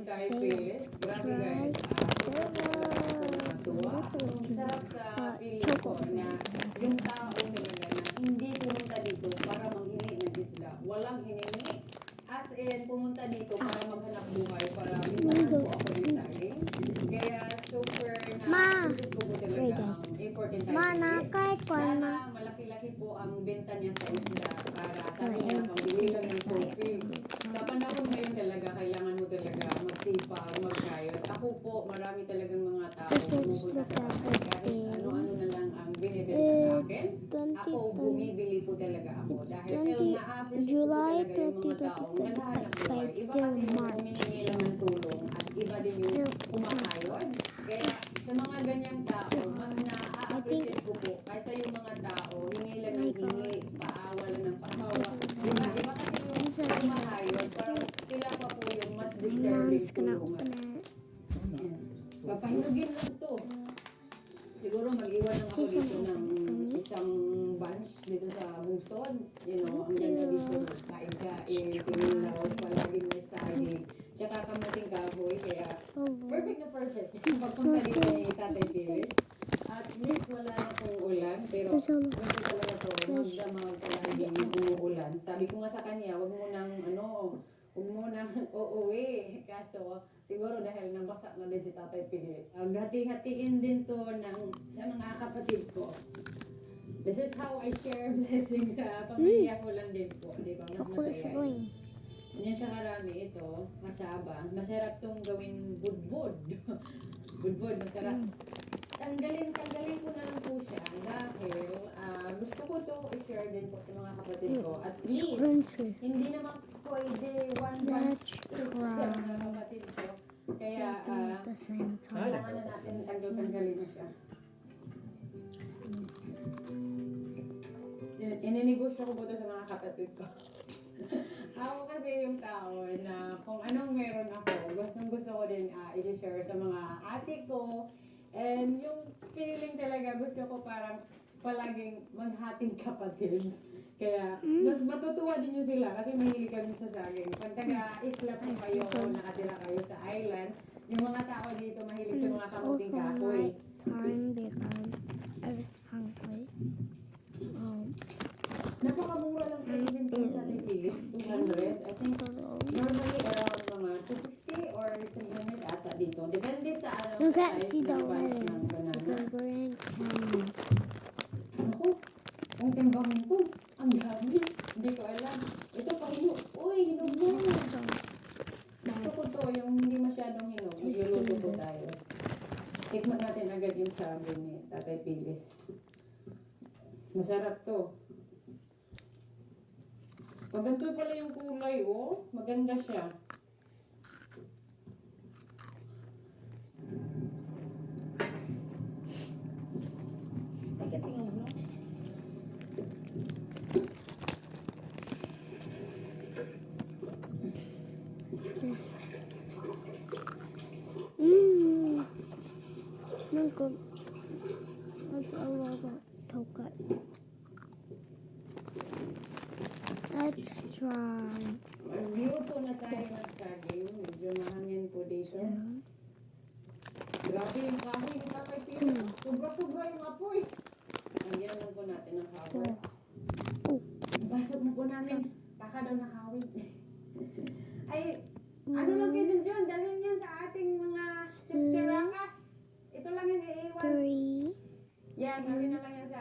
kay Phyllis. Grabe guys. Natuwa. Ang sarap sa feeling ko na yung tao talaga na hindi pumunta dito para manghingi ng isda. Walang hiningi. As in, pumunta dito para maghanap buhay, para bintahan po ako ng saging. Kaya super na visit ko po talaga ang important tayo. Sana malaki-laki po ang benta niya sa isda para sabi niya pambili lang ng fulfill. Sa panahon ngayon talaga, kailangan mo talaga magsipag, magkayod. Ako po, marami talagang mga tao pumupunta sa akin. Kahit ano-ano na lang ang binibenta sa akin. Ako, bumibili po talaga ako. Dahil na-appreciate ko talaga yung mga taong naghahanap buhay. Iba kasi yung humihingi lang ng tulong at iba din yung kumakayod. Kaya sa mga ganyang tao, mas na-appreciate ko po kaysa yung mga tao, hingi lang ng hingi, paawa lang ng paawa. Iba kasi yung kumakayod, parang sila pa po yung mas disturbing tulungan. Papahinugin lang to. Siguro mag-iwan lang ako dito ng isang bunch dito sa Bungson. You know, ang ganda dito. Kain-kain, tinilaw, palaging may saging. Tsaka kamuting kahoy. Kaya perfect na perfect. Pagpunta dito ni Tatay Phyllis. At least wala na pong ulan. Pero gusto talaga po magdamag palagi yung umuulan. Sabi ko nga sa kanya, wag mo nang uuwi. Kaso, siguro dahil nabasa na din si Tatay Phyllis. Hati-hatiin din to sa mga kapatid ko. This is how I share blessings sa pamilya ko lang din po. Di ba? Mas masaya. Yan siya karami ito. Masaba. Masarap tong gawin budbud. Budbud, masarap. Tanggalin ko na lang po siya dahil gusto ko to i-share din po sa mga kapatid ko. At least, hindi naman pwede one bunch each sa mga kapatid ko. Kaya, kailangan na natin tanggalin na siya. Ininegosyo ko po ito sa mga kapatid ko. Ako kasi yung tao na kung anong meron ako, gusto ko din i-share sa mga ate ko. And yung feeling talaga, gusto ko parang palaging maghating kapatid. Kaya matutuwa din yung sila kasi mahilig kami sa saging. Pag taga-isla po kayo o nakatira kayo sa island, yung mga tao dito mahilig sa mga kamuting kahoy. Napakamura lang kayo din po sa Phyllis, 200. I think normally around mga 250 or 300 ata dito. Depende sa size ng bunch ng banana. Ako, ang timbang nito, ang dami. Hindi ko alam. Ito pa hinog. Uy, hinog mo. Gusto ko to, yung hindi masyadong hinog. Magluluto po tayo. Tikman natin agad yung sabi ni Tatay Phyllis. Masarap to. Maganto pala yung kulay, oh. Maganda siya. Pagkatingin mo. Let's try. Magluto na tayo ng saging. Medyo mahangin po dito. Grabe yung kahoy ni Tatay Phyllis. Sobra-sobra yung apoy. Lagyan lang po natin ng kahoy. Basag na po namin. Baka daw nakawin. Ay, ano lang kayo dyan? Dalhin yan sa ating mga sisterakas. Ito lang yung iiwan. Yan, gawin na lang yan sa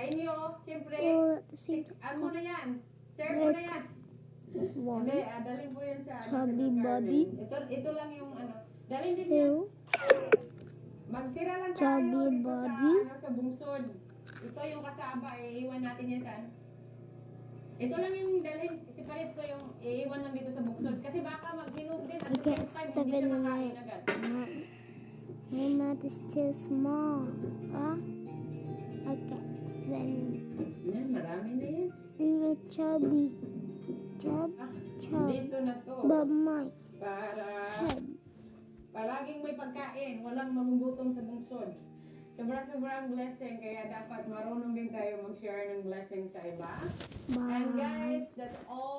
inyo. Siyempre, ano na yan? Serve mo na yan. Hindi, dalhin po yan sa Chubby Bobby. Ito lang yung ano. Dalhin din yan. Magtira lang tayo Chubby dito Bobby. sa bungsod. Ito yung kasaba, iiwan natin yan saan. Ito lang yung dalhin, separate ko yung iiwan lang dito sa bungsod. Kasi baka maghinog din at the same time, hindi siya makain agad. My mouth is still small. Okay. Then, Yan, marami na yan. chubby. Dito na to. But my Para head. palaging may pagkain, walang magugutom sa bungsod. Sobrang blessing, kaya dapat marunong din tayo mag-share ng blessing sa iba. Bye. And guys, that's all.